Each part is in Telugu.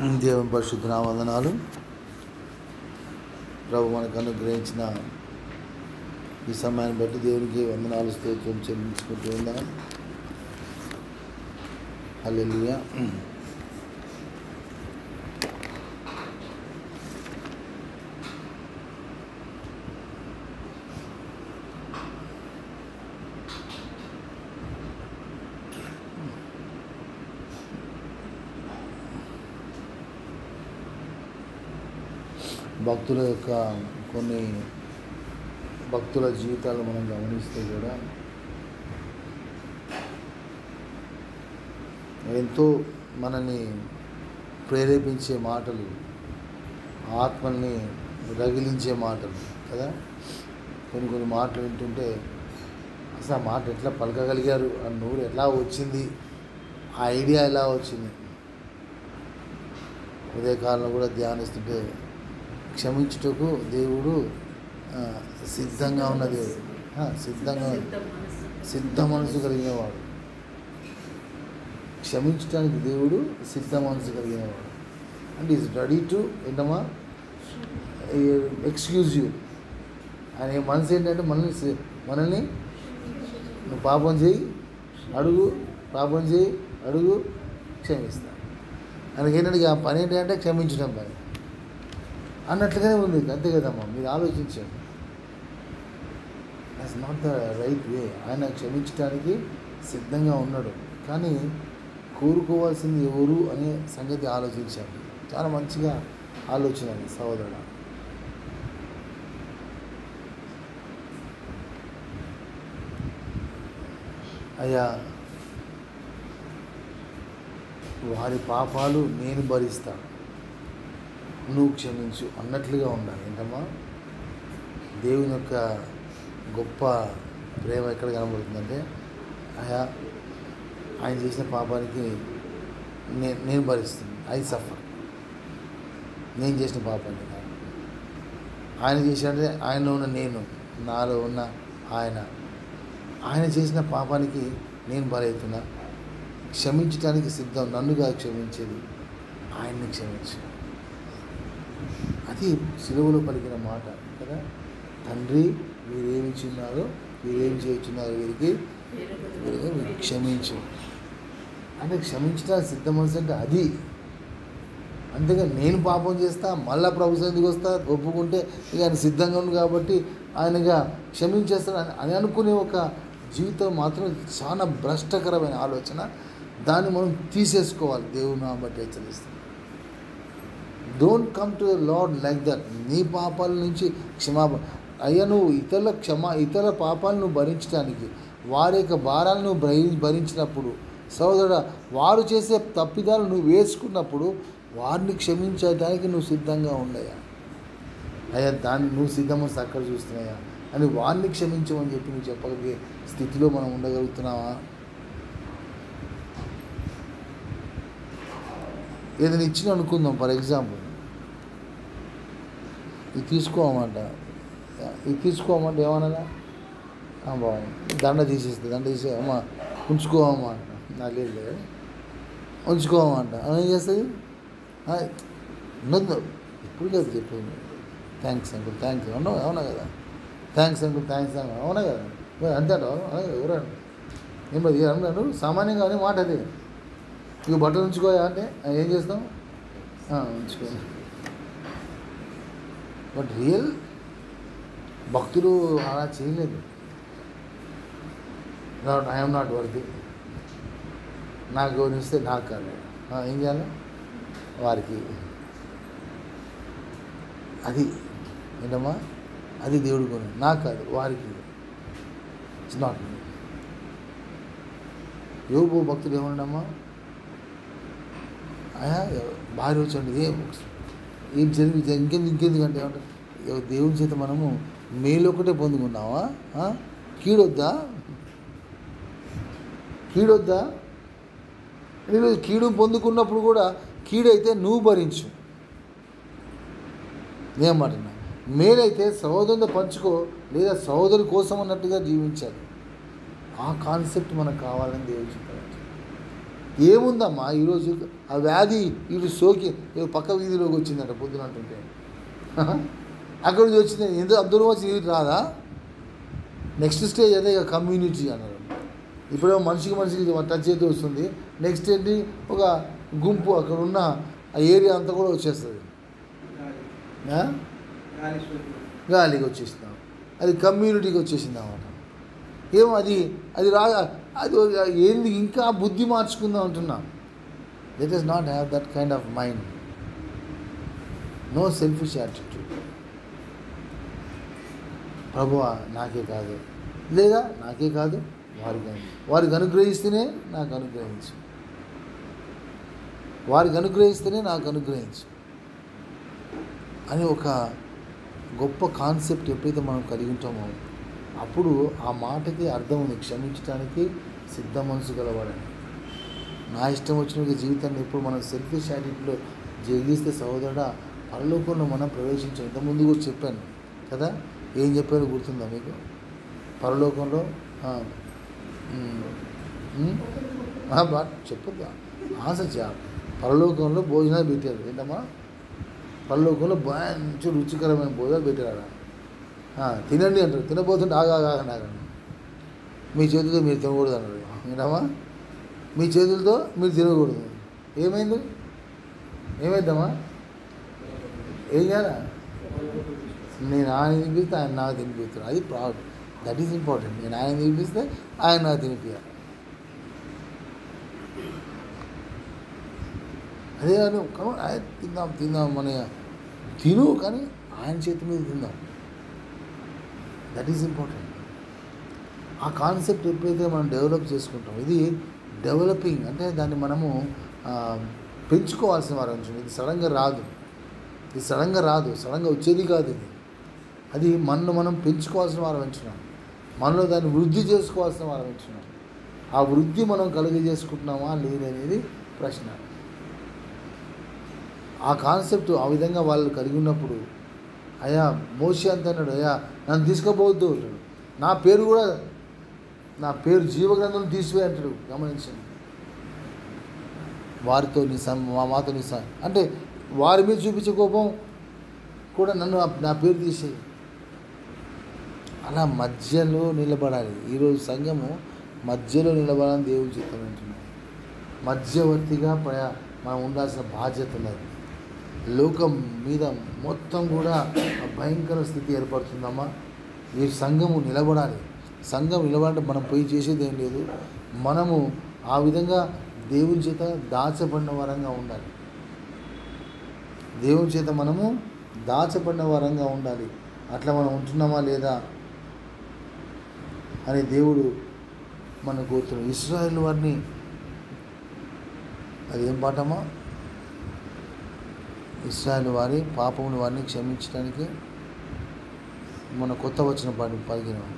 దేవుని పరిశుద్ధ వందనాలు. ప్రభు మనకు అనుగ్రహించిన ఈ సమయాన్ని బట్టి దేవునికి వందనాలు స్తోత్రం చెల్లించుకుంటూ ఉన్నాం. హల్లెలూయా. భక్తుల యొక్క కొన్ని భక్తుల జీవితాలు మనం గమనిస్తే కూడా ఎంతో మనల్ని ప్రేరేపించే మాటలు, ఆత్మల్ని రగిలించే మాటలు కదా. కొన్ని మాటలు వింటుంటే అసలు ఆ మాట ఎట్లా పలకగలిగారు, ఆ నోరు ఎట్లా వచ్చింది, ఆ ఐడియా ఎలా వచ్చింది. ఉదయకాలంలో కూడా ధ్యానిస్తుంటే క్షమించుటకు దేవుడు సిద్ధంగా ఉన్న దేవుడు, సిద్ధ మనసు కలిగినవాడు. క్షమించడానికి దేవుడు సిద్ధ మనసు కలిగినవాడు. అండ్ ఈజ్ రెడీ టు ఏంటమ్మా ఎక్స్క్యూజ్ యూ. ఆయన మనసు ఏంటంటే మనల్ని నువ్వు పాపం చేయి అడుగు, పాపం చేయి అడుగు, క్షమిస్తా. ఆయనకేంటంటే ఆ పని ఏంటంటే క్షమించడం పని అన్నట్లుగానే ఉంది. అంతే కదమ్మా, మీరు ఆలోచించండి. That's not the right way. ఆయన క్షమించడానికి సిద్ధంగా ఉన్నాడు, కానీ కోరుకోవాల్సింది ఎవరు అనే సంగతి ఆలోచించాలి. చాలా మంచిగా ఆలోచన సహోదరుడు. అయ్యా, వారి పాపాలు నేను భరిస్తాను, నువ్వు క్షమించు అన్నట్లుగా ఉండాలి. ఏంటమ్మా, దేవుని యొక్క గొప్ప ప్రేమ ఎక్కడ కనబడుతుందంటే, అయ్యా ఆయన చేసిన పాపానికి నేను భరిస్తాను, ఐ సఫర్. నేను చేసిన పాపాన్ని కాదు, ఆయన చేసినట్టే ఆయనలో ఉన్న నేను, నాలో ఉన్న ఆయన చేసిన పాపానికి నేను బలవుతున్నా. క్షమించడానికి సిద్ధం, నన్నుగా క్షమించేది ఆయన్ని క్షమించు. అది సిలువలో పలికిన మాట కదా. తండ్రి, వీరేమి చిన్నారో వీరేమి చేయుచున్నారో వీరికి క్షమించు అంటే క్షమించడానికి సిద్ధ మనసు అంటే అది. అంతేగా నేను పాపం చేస్తా మళ్ళా ప్రభు సన్నిధికి వస్తా ఒప్పుకుంటే ఇక ఆయన సిద్ధంగా ఉంది కాబట్టి ఆయనగా క్షమించేస్తాడు అని అనుకునే ఒక జీవితం మాత్రం చాలా భ్రష్టకరమైన ఆలోచన. దాన్ని మనం తీసేసుకోవాలి. దేవుని నామమున బట్టి హెచ్చరిస్తాం. Don't come to the lord like that. నీ పాపాల నుంచి క్షమాపణ. అయ్యా, నువ్వు ఇతరుల పాపాలను నువ్వు భరించడానికి, వారి యొక్క భారాలను నువ్వు భరించినప్పుడు, సోదరుడా, వారు చేసే తప్పిదాలు నువ్వు వేసుకున్నప్పుడు వారిని క్షమించడానికి నువ్వు సిద్ధంగా ఉండయా. అయ్యా, దాన్ని నువ్వు సిద్ధమని అక్కడ చూస్తున్నాయా అని వారిని క్షమించమని చెప్పి నువ్వు చెప్పగలిగే స్థితిలో మనం ఉండగలుగుతున్నావా? ఏదైనా ఇచ్చిన అనుకుందాం, ఫర్ ఎగ్జాంపుల్ ఇది తీసుకోమంటే ఏమన్నా బాగుంది, దండ తీసేస్తే అమ్మ ఉంచుకోవమ్మా అంట. నాకు లేదు, ఉంచుకోవమంట. ఏం చేస్తుంది? ఉండదు, ఇప్పుడు కదా చెప్పింది. థ్యాంక్స్ అంకుల్, థ్యాంక్స్ అవునా కదా, థ్యాంక్స్ అంకుల్, థ్యాంక్స్ అంకుల్ అవునా కదా, అంతే ఎవరండి ఏం అన్నాడు సామాన్యంగా అనే మాట అది. ఇక బట్టలు ఉంచుకోయా అంటే ఏం చేస్తాం? ఉంచుకో. బట్ రియల్ భక్తులు అలా చేయలేదు. ఐఎమ్ నాట్ వర్ది, నాకు గౌరవిస్తే నాకు కాదు, ఏం చేయాలి వారికి. అది ఏంటమ్మా, అది దేవుడి గుణం. నాకు కాదు, వారికి. It's not me. యోబు భక్తులు ఏమన్నాడమ్మా, భార్య వచ్చండి ఏం చదివి ఇంకెందుకంటే ఏమంటారు, దేవుని చేత మనము మేలు ఒకటే పొందుకున్నావా, కీడొద్దా? ఈరోజు కీడు పొందుకున్నప్పుడు కూడా కీడైతే నువ్వు భరించు. ఏమంటున్నా, మేలైతే సహోదరుతో పంచుకో, లేదా సహోదరు కోసం అన్నట్టుగా జీవించాలి. ఆ కాన్సెప్ట్ మనకు కావాలని దేవుడు చెప్పారు. ఏముందమ్మా ఈరోజు ఆ వ్యాధి వీళ్ళు సోకి పక్క వీధిలోకి వచ్చిందంట పొద్దున అంటుంటే అక్కడ నుంచి వచ్చింది ఎందుకు అందరూ వచ్చి వీరికి రాదా? నెక్స్ట్ స్టేజ్ అదే ఇక కమ్యూనిటీ అన్నారు. ఇప్పుడేమో మనిషికి టచ్ అయితే వస్తుంది. నెక్స్ట్ ఏంటి, ఒక గుంపు అక్కడ ఉన్న ఆ ఏరియా అంతా కూడా వచ్చేస్తుంది, గాలికి వచ్చేసినాం. అది కమ్యూనిటీకి వచ్చేసింది అన్నమాట. ఏమో అది రాగా అది ఏంది ఇంకా బుద్ధి మార్చుకుందాం అంటున్నాం. Let us not have that kind of mind. No selfish attitude. ప్రభువా నాకే కాదు, లేదా నాకే కాదు వారికి అనుగ్రహిస్తేనే నాకు అనుగ్రహించు, వారికి అనుగ్రహిస్తేనే నాకు అనుగ్రహించు అని ఒక గొప్ప కాన్సెప్ట్ ఎప్పుడైతే మనం కలిగి ఉంటామో అప్పుడు ఆ మాటకి అర్థం ఉంది, క్షమించడానికి సిద్ధ మనసు గలవాడని. నా ఇష్టం వచ్చిన జీవితాన్ని ఎప్పుడు మనం సెల్ఫిష్ యాటిట్యూడ్లో జీవిస్తే సహోదరుడా పరలోకంలో మనం ప్రవేశించాం. ఇంతకుముందు కూడా చెప్పాను కదా, ఏం చెప్పారో గుర్తుందా మీకు? పరలోకంలో చెప్పొద్దా ఆశ పరలోకంలో భోజనాలు పెట్టారు. ఏంటమ్మా? పరలోకంలో మంచి రుచికరమైన భోజనాలు పెట్టారు. తినండి అంటారు. తినబోతుంటే ఆగండి, మీ చేతులతో మీరు తినకూడదు అన్నారు. ఏంటమ్మా? మీ చేతులతో మీరు తినకూడదు. ఏమైందమ్మా? ఏం చేయాలా? నేను ఆయన తినిపిస్తే ఆయన నాకు తినిపిస్తాను. అది ప్రాబ్లం. That is important. నేను ఆయన తినిపిస్తే ఆయన నాకు తినిపించాలి. అదే అని తిందాం మన తిను, కానీ ఆయన చేతి మీద తిందాం. That is important. ఆ కాన్సెప్ట్ ఎప్పుడైతే మనం డెవలప్ చేసుకుంటాం, ఇది డెవలపింగ్ అంటే దాన్ని మనము పెంచుకోవాల్సిన వారు అంటున్నాం. ఇది సడన్గా రాదు, సడన్గా వచ్చేది కాదు. అది మనను మనం పెంచుకోవాల్సిన వారు అంటున్నాం. మనలో దాన్ని వృద్ధి చేసుకోవాల్సిన వారు అంటున్నాం. ఆ వృద్ధి మనం కలుగజేసుకుంటున్నామా లేదనేది ప్రశ్న. ఆ కాన్సెప్ట్ ఆ విధంగా వాళ్ళు కలిగి ఉన్నప్పుడు, అయ్యా మోషే అంత అన్నాడు, అయ్యా నన్ను తీసుకుపోవద్దు అంటాడు. నా పేరు జీవగ్రంథం తీసివే అంటాడు. గమనించండి. వారితో మాతో అంటే వారి మీద చూపించే కోపం కూడా నా పేరు తీసేయి. అలా మధ్యలో నిలబడాలి. ఈరోజు సంఘము మధ్యలో నిలబడాలని దేవుడు చెప్తానంటున్నాడు. మధ్యవర్తిగా మనం ఉండాల్సిన బాధ్యత ఉన్నది. లోకం మీద మొత్తం కూడా భయంకర స్థితి ఏర్పడుతుందమ్మా. ఈ సంఘము నిలబడాలి. సంఘం నిలబడాలంటే మనం పోయి చేసేది ఏం లేదు. మనము ఆ విధంగా దేవుని చేత దాచబడిన వరంగా ఉండాలి. దేవుని చేత మనము దాచబడిన వరంగా ఉండాలి. అట్లా మనం ఉంటున్నామా లేదా అని దేవుడు మన కోరుతున్నాడు. ఇశ్రాయేలు వారిని అదేం పాఠమా? ఇశ్రాయేలు వారి పాపముని వారిని క్షమించడానికి మన కొత్త వచ్చిన పాట 15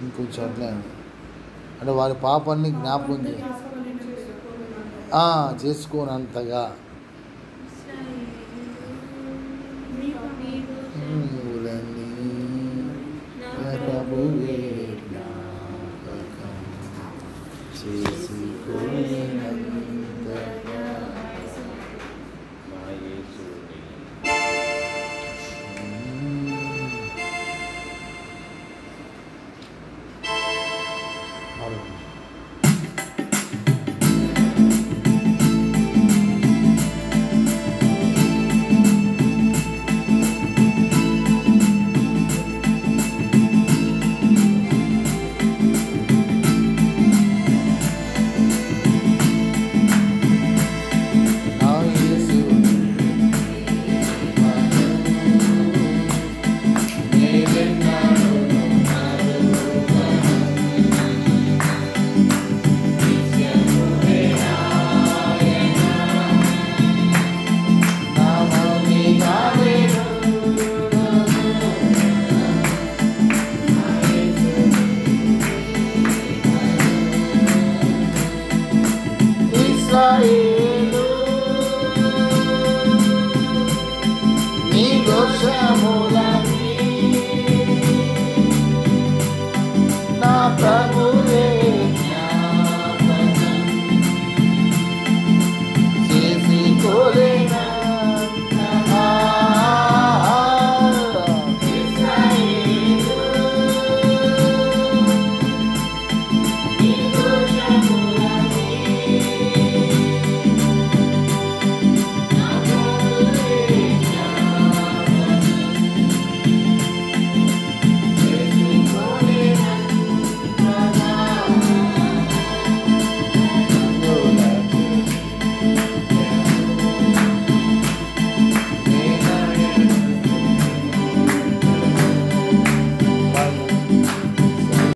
ఇంకొంచెం అట్లా అంటే వారి పాపాన్ని జ్ఞాపకం చేసుకోనంతగా హాయి